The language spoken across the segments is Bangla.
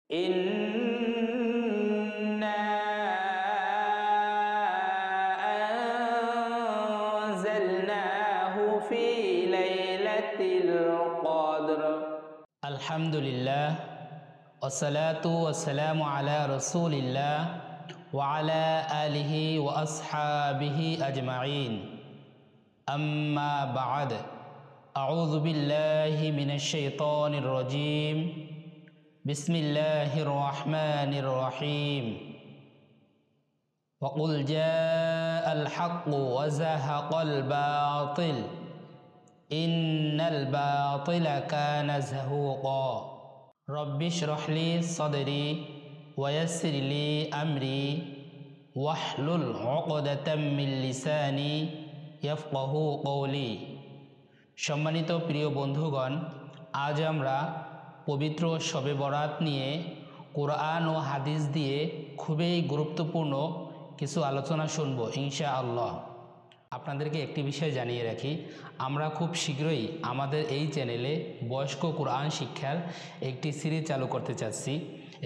إنا أنزلناه في ليلة القدر الحمد لله والصلاة والسلام على رسول الله وعلى آله وأصحابه أجمعين أما بعد أعوذ بالله من الشيطان الرجيم بسم الله الرحمن الرحيم وقل جاء الحق وزهق الباطل إن الباطل كان زهوقا رب اشرح لي صدري ويسر لي أمري واحلل عقدة من লিসানি ইয়াফকাহু কওলি। সম্মানিত প্রিয় বন্ধুগণ, আজ আমরা পবিত্র শবে বরাত নিয়ে কোরআন ও হাদিস দিয়ে খুবই গুরুত্বপূর্ণ কিছু আলোচনা শুনব ইনশাআল্লাহ। আপনাদেরকে একটি বিষয় জানিয়ে রাখি, আমরা খুব শীঘ্রই আমাদের এই চ্যানেলে বয়স্ক কোরআন শিক্ষার একটি সিরিজ চালু করতে চাচ্ছি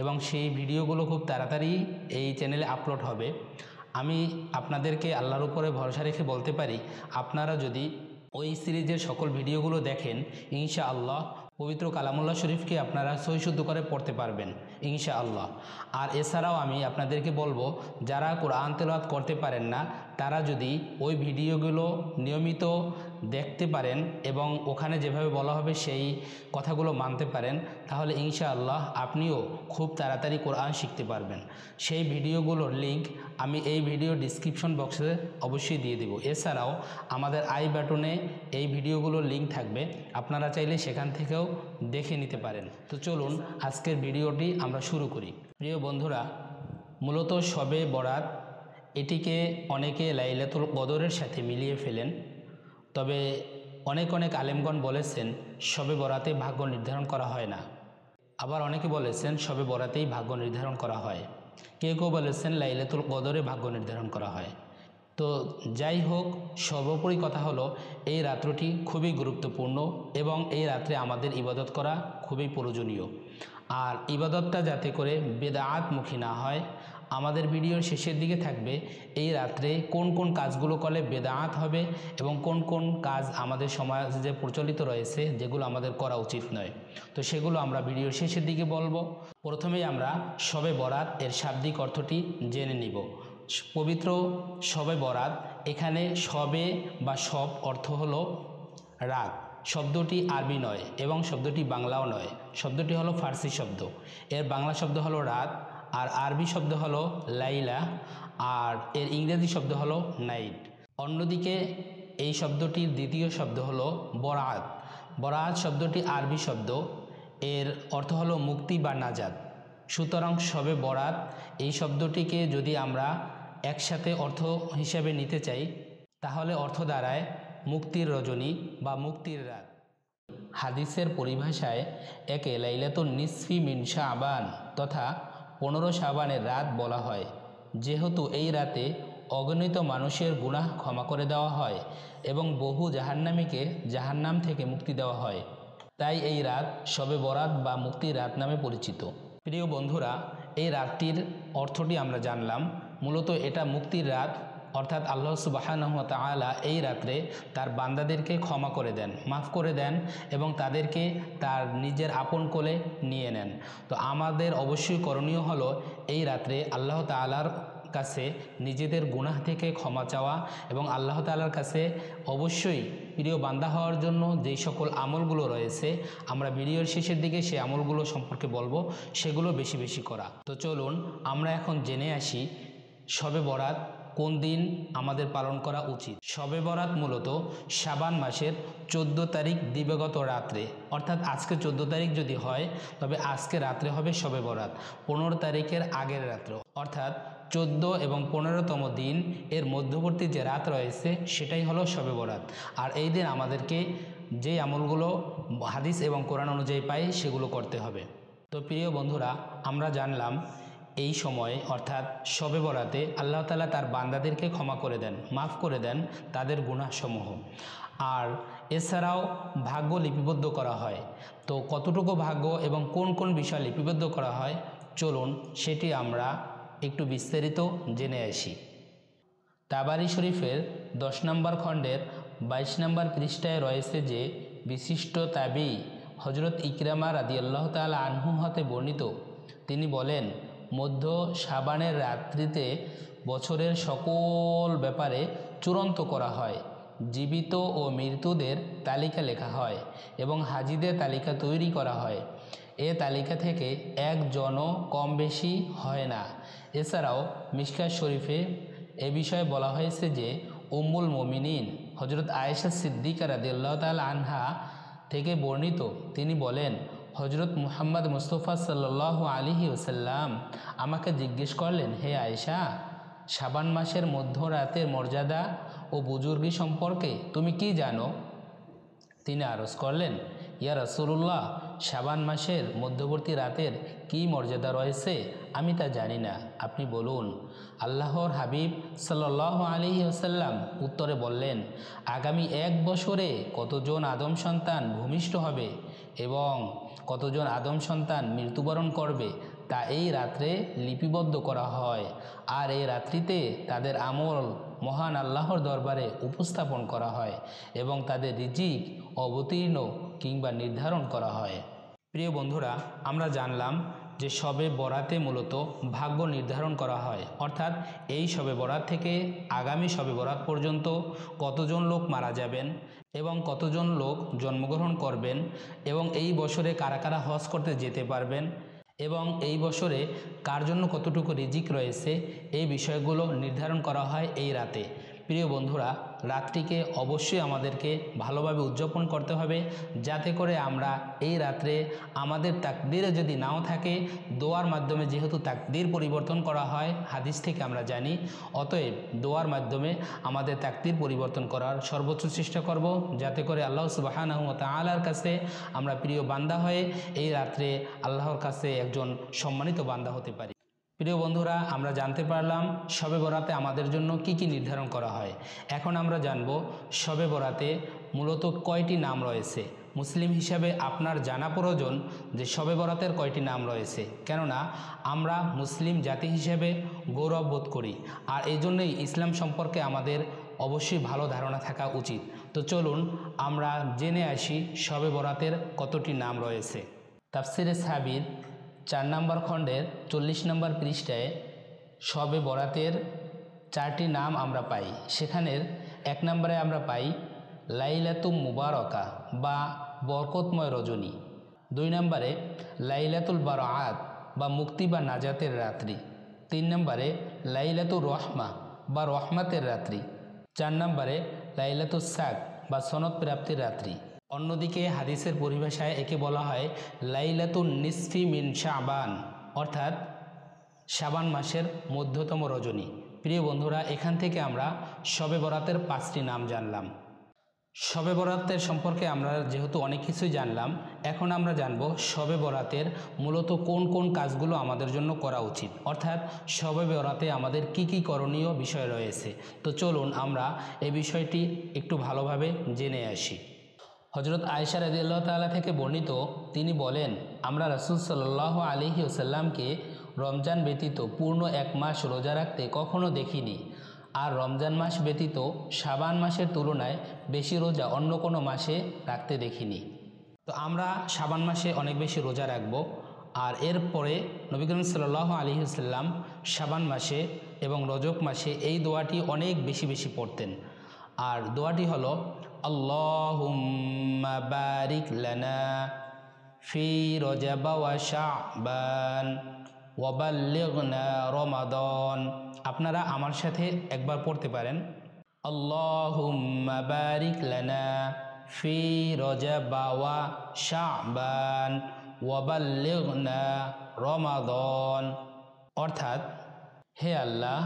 এবং সেই ভিডিওগুলো খুব তাড়াতাড়ি এই চ্যানেলে আপলোড হবে। আমি আপনাদেরকে আল্লাহর উপরে ভরসা রেখে বলতে পারি, আপনারা যদি ওই সিরিজের সকল ভিডিওগুলো দেখেন ইনশাআল্লাহ পবিত্র কালামুল্লাহ শরীফকে আপনারা সহিশুদ্ধ করে পড়তে পারবেন ইনশাআল্লাহ। আর এছাড়াও আমি আপনাদেরকে বলবো, যারা কোরআন তেলাওয়াত করতে পারেন না তারা যদি ওই ভিডিওগুলো নিয়মিত দেখতে পারেন এবং ওখানে যেভাবে বলা হবে সেই কথাগুলো মানতে পারেন, তাহলে ইনশাআল্লাহ আপনিও খুব তাড়াতাড়ি কোরআন শিখতে পারবেন। সেই ভিডিওগুলোর লিঙ্ক আমি এই ভিডিও ডিসক্রিপশন বক্সে অবশ্যই দিয়ে দেব। এছাড়াও আমাদের আই বাটনে এই ভিডিওগুলোর লিঙ্ক থাকবে, আপনারা চাইলে সেখান থেকেও দেখে নিতে পারেন। তো চলুন আজকের ভিডিওটি আমরা শুরু করি। প্রিয় বন্ধুরা, মূলত শবে বরাত এটিকে অনেকে লাইলাতুল কদরের সাথে মিলিয়ে ফেলেন, তবে অনেক আলেমগণ বলেছেন শবে বরাতে ভাগ্য নির্ধারণ করা হয় না। আবার অনেকে বলেছেন শবে বরাতেই ভাগ্য নির্ধারণ করা হয়, কেউ বলেছেন লাইলাতুল কদরে ভাগ্য নির্ধারণ করা হয়। তো যাই হোক, সর্বোপরি কথা হলো এই রাত্রটি খুবই গুরুত্বপূর্ণ এবং এই রাত্রে আমাদের ইবাদত করা খুবই প্রয়োজনীয়। আর ইবাদতটা যাতে করে বেদাআতমুখী না হয়, আমাদের ভিডিওর শেষের দিকে থাকবে এই রাত্রে কোন কোন কাজগুলো করলে বেদাআত হবে এবং কোন কোন কাজ আমাদের সমাজে যে প্রচলিত রয়েছে যেগুলো আমাদের করা উচিত নয়। তো সেগুলো আমরা ভিডিওর শেষের দিকে বলবো। প্রথমেই আমরা শবে বরাত এর শাব্দিক অর্থটি জেনে নিব। পবিত্র শবে বরাত, এখানে শবে বা শব অর্থ হলো রাত। শব্দটি আরবি নয় এবং শব্দটি বাংলাও নয়, শব্দটি হলো ফার্সি শব্দ। এর বাংলা শব্দ হলো রাত, আর আরবি শব্দ হলো লাইলা, আর এর ইংরেজি শব্দ হলো নাইট। অন্যদিকে এই শব্দটির দ্বিতীয় শব্দ হলো বরাত। বরাত শব্দটি আরবি শব্দ, এর অর্থ হলো মুক্তি বা নাজাত। সুতরাং শবে বরাত এই শব্দটিকে যদি আমরা একসাথে অর্থ হিসাবে নিতে চাই, তাহলে অর্থ দাঁড়ায় মুক্তির রজনী বা মুক্তির রাত। হাদিসের পরিভাষায় একে লাইলাতুন নিসফি মিন শাবান তথা 15 শাবানের রাত বলা হয়, যেহেতু এই রাতে অগণিত মানুষের গুনাহ ক্ষমা করে দেওয়া হয় এবং বহু জাহান্নামীকে জাহান্নাম থেকে মুক্তি দেওয়া হয়, তাই এই রাত শবে বরাত বা মুক্তির রাত নামে পরিচিত। প্রিয় বন্ধুরা, এই রাতটির অর্থটি আমরা জানলাম। মূলত এটা মুক্তির রাত, অর্থাৎ আল্লাহ সুবহানাহু ওয়া তাআলা এই রাত্রে তার বান্দাদেরকে ক্ষমা করে দেন, মাফ করে দেন এবং তাদেরকে তার নিজের আপন কোলে নিয়ে নেন। তো আমাদের অবশ্যই করণীয় হলো এই রাত্রে আল্লাহ তাআলার কাছে নিজেদের গুনাহ থেকে ক্ষমা চাওয়া এবং আল্লাহ তাআলার কাছে অবশ্যই প্রিয় বান্দা হওয়ার জন্য যেই সকল আমলগুলো রয়েছে, আমরা ভিডিওর শেষের দিকে সেই আমলগুলো সম্পর্কে বলবো, সেগুলো বেশি বেশি করা। তো চলুন আমরা এখন জেনে আসি শবে বরাত কোন দিন আমাদের পালন করা উচিত। শবে বরাত মূলত শাবান মাসের 14 তারিখ দিবাগত রাত্রে, অর্থাৎ আজকে 14 তারিখ যদি হয় তবে আজকে রাত্রে হবে শবে বরাত 15 তারিখের আগের রাত্র, অর্থাৎ 14 এবং 15তম দিন এর মধ্যবর্তী যে রাত রয়েছে সেটাই হলো শবে বরাত। আর এই দিন আমাদেরকে যে আমলগুলো হাদিস এবং কোরআন অনুযায়ী পাই সেগুলো করতে হবে। তো প্রিয় বন্ধুরা, আমরা জানলাম এই সময় অর্থাৎ শবে বরাতে আল্লাহ তাআলা তার বান্দাদেরকে ক্ষমা করে দেন, মাফ করে দেন তাদের গুনাহসমূহ। আর এছাড়াও ভাগ্য লিপিবদ্ধ করা হয়। তো কতটুকু ভাগ্য এবং কোন কোন বিষয় লিপিবদ্ধ করা হয় চলুন সেটি আমরা একটু বিস্তারিত জেনে আসি। তাবারি শরীফের 10 নম্বর খণ্ডের 22 নম্বর পৃষ্ঠায় রয়েছে যে বিশিষ্ট তাবি হজরত ইকরামা রাদিয়াল্লাহু তাআলা আনহু হতে বর্ণিত, তিনি বলেন, মধ্য শাবানের রাত্রিতে বছরের সকল ব্যাপারে চূড়ান্ত করা হয়, জীবিত ও মৃতদের তালিকা লেখা হয় এবং হাজিদের তালিকা তৈরি করা হয়। এ তালিকা থেকে একজনও কম বেশি হয় না। এছাড়াও মিশকাত শরীফে এ বিষয়ে বলা হয়েছে যে উম্মুল মুমিনিন হজরত আয়েশা সিদ্দিকা রাদিয়াল্লাহু তাআলা আনহা থেকে বর্ণিত, তিনি বলেন, হজরত মুহাম্মদ মুস্তাফা সাল্লাল্লাহু আলাইহি ওয়াসাল্লাম আমাকে জিজ্ঞেস করলেন, হে আয়েশা, শাবান মাসের মধ্যরাতের মর্যাদা ও বুজুর্গি সম্পর্কে তুমি কি জানো? তিনি আরজ করলেন, ইয়া রাসূলুল্লাহ, শাবান মাসের মধ্যবর্তী রাতের কি মর্যাদা রয়েছে আমি তা জানি না, আপনি বলুন। আল্লাহর হাবিব সাল্লাল্লাহু আলাইহি ওয়াসাল্লাম উত্তরে বললেন, আগামী 1 বছরে কতজন আদম সন্তান ভূমিষ্ঠ হবে এবং কতজন আদম সন্তান মৃত্যুবরণ করবে তা এই রাত্রে লিপিবদ্ধ করা হয়, আর এই রাত্রিতে তাদের আমল মহান আল্লাহর দরবারে উপস্থাপন করা হয় এবং তাদের রিজিক অবতীর্ণ কিংবা নির্ধারণ করা হয়। প্রিয় বন্ধুরা, আমরা জানলাম যে শবে বরাতে মূলত ভাগ্য নির্ধারণ করা হয়, অর্থাৎ এই শবে বরাত থেকে আগামী শবে বরাত পর্যন্ত কতজন লোক মারা যাবেন এবং কতজন লোক জন্মগ্রহণ করবেন এবং এই বছরে কারা কারা হজ করতে যেতে পারবেন এবং এই বছরে কার জন্য কতটুকু রিজিক রয়েছে, এই বিষয়গুলো নির্ধারণ করা হয় এই রাতে। প্রিয় বন্ধুরা, রাতটিকে অবশ্যই আমাদেরকে ভালোভাবে উদযাপন করতে হবে, যাতে করে আমরা এই রাত্রে আমাদের তাকদীরে যদি নাও থাকে, দোয়ার মাধ্যমে, যেহেতু তাকদীর পরিবর্তন করা হয় হাদিস থেকে আমরা জানি, অতএব দোয়ার মাধ্যমে আমাদের তাকদীর পরিবর্তন করার সর্বোচ্চ চেষ্টা করব, যাতে করে আল্লাহ সুবহানাহু ওয়া তাআলার কাছে আমরা প্রিয় বান্দা হয়ে এই রাত্রে আল্লাহর কাছে একজন সম্মানিত বান্দা হতে পারি। প্রিয় বন্ধুরা, আমরা জানতে পারলাম শবে বরাতে আমাদের জন্য কি কি নির্ধারণ করা হয়। এখন আমরা জানব শবে বরাতে মূলত কয়টি নাম রয়েছে। মুসলিম হিসাবে আপনার জানা প্রয়োজন যে শবে বরাতের কয়টি নাম রয়েছে, কেননা আমরা মুসলিম জাতি হিসেবে গৌরব বোধ করি, আর এই জন্যই ইসলাম সম্পর্কে আমাদের অবশ্যই ভালো ধারণা থাকা উচিত। তো চলুন আমরা জেনে আসি শবে বরাতের কতটি নাম রয়েছে। তাফসিরে সাবির 4 নম্বর খণ্ডের 40 নম্বর পৃষ্ঠায় শবে বরাতের 4টি নাম আমরা পাই। সেখানের 1 নম্বরে আমরা পাই লাইলাতুম মুবারকা বা বরকতময় রজনী। 2 নম্বরে লাইলাতুল বারাআত বা মুক্তি বা নাজাতের রাত্রি। 3 নম্বরে লাইলাতুর রহমা বা রহমাতের রাত্রি। 4 নম্বরে লাইলাতুস সাক বা সনদ প্রাপ্তির রাত্রি। অন্যদিকে হাদিসের পরিভাষায় একে বলা হয় লাইলাতুন নিসফি মিন শাবান, অর্থাৎ শাবান মাসের মধ্যতম রজনী। প্রিয় বন্ধুরা, এখান থেকে আমরা শবে বরাতের 5টি নাম জানলাম। শবে বরাতের সম্পর্কে আমরা যেহেতু অনেক কিছুই জানলাম, এখন আমরা জানব শবে বরাতের মূলত কোন কোন কাজগুলো আমাদের জন্য করা উচিত, অর্থাৎ শবে বরাতে আমাদের কি কি করণীয় বিষয় রয়েছে। তো চলুন আমরা এই বিষয়টি একটু ভালোভাবে জেনে আসি। হজরত আয়েশা রাদিয়াল্লাহু তাআলা থেকে বর্ণিত, তিনি বলেন, আমরা রাসূল সাল্লাল্লাহু আলাইহি ওয়াসাল্লামকে রমজান ব্যতীত পূর্ণ 1 মাস রোজা রাখতে কখনো দেখিনি, আর রমজান মাস ব্যতীত শাবান মাসের তুলনায় বেশি রোজা অন্য কোনো মাসে রাখতে দেখিনি। তো আমরা শাবান মাসে অনেক বেশি রোজা রাখব, আর এরপরে নবী করিম সাল্লাল্লাহু আলাইহি ওয়াসাল্লাম শাবান মাসে এবং রজব মাসে এই দোয়াটি অনেক বেশি বেশি পড়তেন। আর দোয়াটি হলো আল্লাহুম্মা বারিক লানা ফি রজব ওয়া শাবান ওয়া বাল্লিগনা রমাদান। আপনারা আমার সাথে একবার পড়তে পারেন, আল্লাহুম্মা বারিক লানা ফি রজব ওয়া শাবান ওয়া বাল্লিগনা রমাদান। অর্থাৎ, হে আল্লাহ,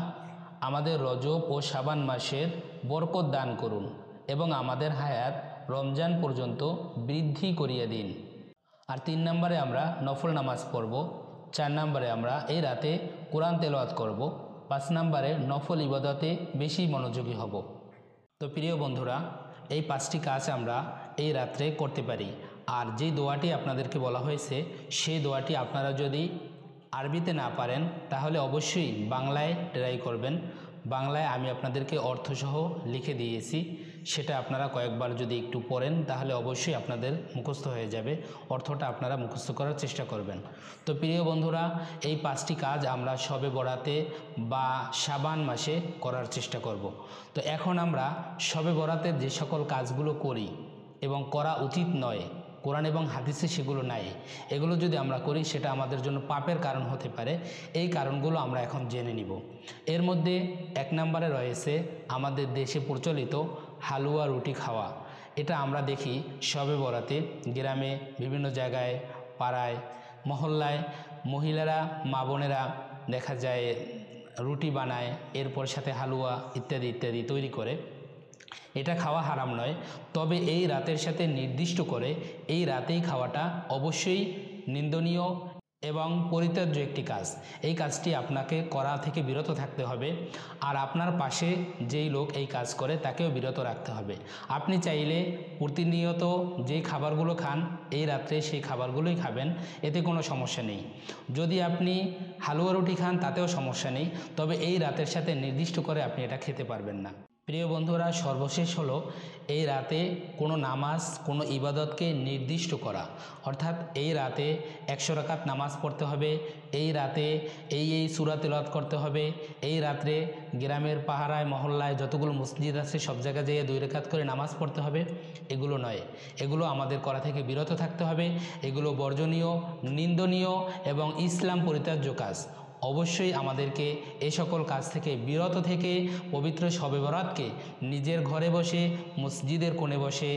আমাদের রজব ও শাবান মাসের বরকত দান করুন এবং আমাদের হায়াত রমজান পর্যন্ত বৃদ্ধি করিয়ে দিন। আর 3 নম্বরে আমরা নফল নামাজ পড়ব। 4 নম্বরে আমরা এই রাতে কোরআন তেলাওয়াত করব। 5 নম্বরে নফল ইবাদতে বেশি মনোযোগী হব। তো প্রিয় বন্ধুরা, এই 5টি কাজ আমরা এই রাত্রে করতে পারি। আর যে দোয়াটি আপনাদেরকে বলা হয়েছে সেই দোয়াটি আপনারা যদি আরবিতে না পারেন তাহলে অবশ্যই বাংলায় ট্রাই করবেন। বাংলায় আমি আপনাদেরকে অর্থসহ লিখে দিয়েছি, সেটা আপনারা কয়েকবার যদি একটু পড়েন তাহলে অবশ্যই আপনাদের মুখস্থ হয়ে যাবে, অর্থটা আপনারা মুখস্থ করার চেষ্টা করবেন। তো প্রিয় বন্ধুরা, এই 5টি কাজ আমরা শবে বরাতে বা শাবান মাসে করার চেষ্টা করব। তো এখন আমরা শবে বরাতের যে সকল কাজগুলো করি এবং করা উচিত নয়, কোরআন এবং হাদিসে সেগুলো নাই, এগুলো যদি আমরা করি সেটা আমাদের জন্য পাপের কারণ হতে পারে। এই কারণগুলো আমরা এখন জেনে নিব। এর মধ্যে 1 নম্বরে রয়েছে আমাদের দেশে প্রচলিত হালুয়া রুটি খাওয়া। এটা আমরা দেখি শবে বরাতে গ্রামে বিভিন্ন জায়গায়, পাড়ায়, মহল্লায় মহিলারা, মা বোনেরা দেখা যায় রুটি বানায়, এরপর সাথে হালুয়া ইত্যাদি ইত্যাদি তৈরি করে। এটা খাওয়া হারাম নয়, তবে এই রাতের সাথে নির্দিষ্ট করে এই রাতেই খাওয়াটা অবশ্যই নিন্দনীয় এবং পরিত্যাজ্য একটি কাজ। এই কাজটি আপনাকে করা থেকে বিরত থাকতে হবে, আর আপনার পাশে যেই লোক এই কাজ করে তাকেও বিরত রাখতে হবে। আপনি চাইলে প্রতিনিয়ত যেই খাবারগুলো খান এই রাত্রে সেই খাবারগুলোই খাবেন, এতে কোনো সমস্যা নেই। যদি আপনি হালুয়া রুটি খান তাতেও সমস্যা নেই, তবে এই রাতের সাথে নির্দিষ্ট করে আপনি এটা খেতে পারবেন না। প্রিয় বন্ধুরা, সর্বশেষ হলো এই রাতে কোনো নামাজ, কোনো ইবাদতকে নির্দিষ্ট করা, অর্থাৎ এই রাতে 100 রাকাত নামাজ পড়তে হবে, এই রাতে এই সূরা তিলাওয়াত করতে হবে, এই রাত্রে গ্রামের পাহারায় মহল্লায় যতগুলো মসজিদ আছে সব জায়গায় যেয়ে 2 রাকাত করে নামাজ পড়তে হবে, এগুলো নয়। এগুলো আমাদের করা থেকে বিরত থাকতে হবে। এগুলো বর্জনীয়, নিন্দনীয় এবং ইসলাম পরিত্যাজ্য কাজ। অবশ্যই আমাদেরকে এই সকল কাজ থেকে বিরত থেকে পবিত্র শবে বরাতকে নিজের ঘরে বসে, মসজিদের কোণে বসে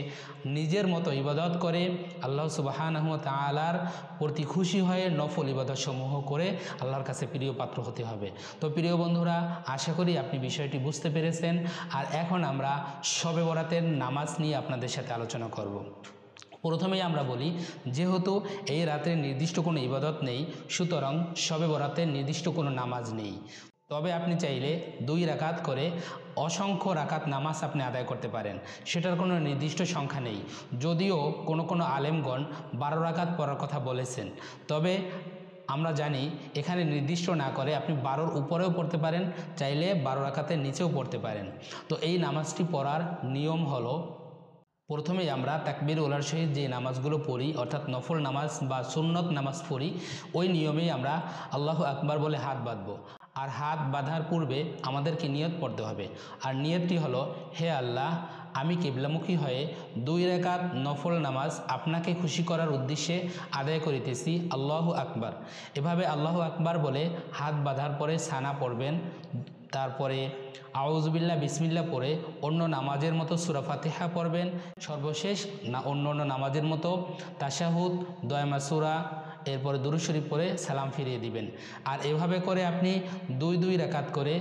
নিজের মতো ইবাদত করে আল্লাহ সুবহানাহু ওয়া তাআলার প্রতি খুশি হয়ে নফল ইবাদত সমূহ করে আল্লাহর কাছে প্রিয় পাত্র হতে হবে। তো প্রিয় বন্ধুরা, আশা করি আপনি বিষয়টি বুঝতে পেরেছেন। আর এখন আমরা শবে বরাতের নামাজ নিয়ে আপনাদের সাথে আলোচনা করব। প্রথমেই আমরা বলি, যেহেতু এই রাতের নির্দিষ্ট কোনো ইবাদত নেই, সুতরাং শবে বরাতের নির্দিষ্ট কোনো নামাজ নেই। তবে আপনি চাইলে 2 রাকাত করে অসংখ্য রাকাত নামাজ আপনি আদায় করতে পারেন, সেটার কোনো নির্দিষ্ট সংখ্যা নেই। যদিও কোনো আলেমগণ 12 রাকাত পড়ার কথা বলেছেন, তবে আমরা জানি এখানে নির্দিষ্ট না করে আপনি 12-র উপরেও পড়তে পারেন, চাইলে 12 রাকাতের নিচেও পড়তে পারেন। তো এই নামাজটি পড়ার নিয়ম হলো, প্রথমেই আমরা তাকবীর ওলার সহিত যে নামাজগুলো পড়ি, অর্থাৎ নফল নামাজ বা সুন্নত নামাজ পড়ি, ওই নিয়মেই আমরা আল্লাহু আকবার বলে হাত বাঁধবো। আর হাত বাঁধার পূর্বে আমাদেরকে নিয়ত পড়তে হবে। আর নিয়তটি হলো, হে আল্লাহ, আমি কিবলামুখী হয়ে 2 রাকাত নফল নামাজ আপনাকে খুশি করার উদ্দেশ্যে আদায় করিতেছি, আল্লাহু আকবার। এভাবে আল্লাহু আকবার বলে হাত বাঁধার পরে সানা পড়বেন, তারপরে আউযুবিল্লাহ বিসমিল্লাহ পড়ে অন্য নামাজের মতো সূরা ফাতিহা পড়বেন। সর্বশেষ অন্য নামাজের মতো তাশাহুদ, দোয়া সূরা, এরপরে দুরূদ শরীফ পড়ে সালাম ফিরিয়ে দিবেন। আর এভাবে করে আপনি 2 রাকাত করে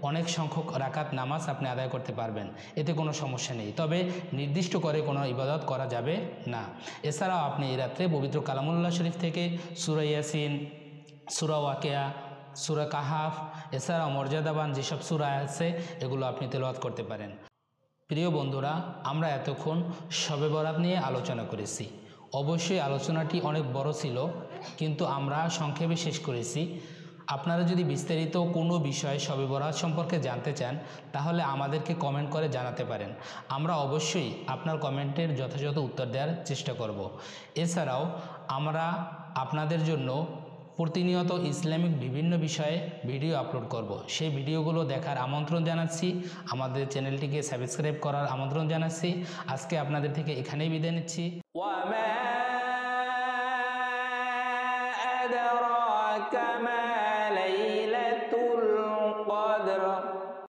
অনেক সংখ্যক রাকাত নামাজ আপনি আদায় করতে পারবেন, এতে কোনো সমস্যা নেই। তবে নির্দিষ্ট করে কোনো ইবাদত করা যাবে না। এছাড়াও আপনি এই রাত্রে পবিত্র কালামুল্লাহ শরীফ থেকে সূরা ইয়াসিন, সূরা ওয়াকিয়া, সূরা কাহাফ, এছাড়াও মর্যাদাবান যেসব সূরা আছে এগুলো আপনি তেলাওয়াত করতে পারেন। প্রিয় বন্ধুরা, আমরা এতক্ষণ শবে বরাত নিয়ে আলোচনা করেছি। অবশ্যই আলোচনাটি অনেক বড় ছিল, কিন্তু আমরা সংক্ষেপে শেষ করেছি। আপনারা যদি বিস্তারিত কোনো বিষয়ে শবে বরাত সম্পর্কে জানতে চান তাহলে আমাদেরকে কমেন্ট করে জানাতে পারেন। আমরা অবশ্যই আপনার কমেন্টের যথাযথ উত্তর দেওয়ার চেষ্টা করব। এছাড়াও আমরা আপনাদের জন্য প্রতিনিয়ত ইসলামিক বিভিন্ন বিষয়ে ভিডিও আপলোড করব। সেই ভিডিওগুলো দেখার আমন্ত্রণ জানাচ্ছি, আমাদের চ্যানেলটিকে সাবস্ক্রাইব করার আমন্ত্রণ জানাচ্ছি। আজকে আপনাদের থেকে এখানেই বিদায় নিচ্ছি। ওয়া মা আদরাকা মা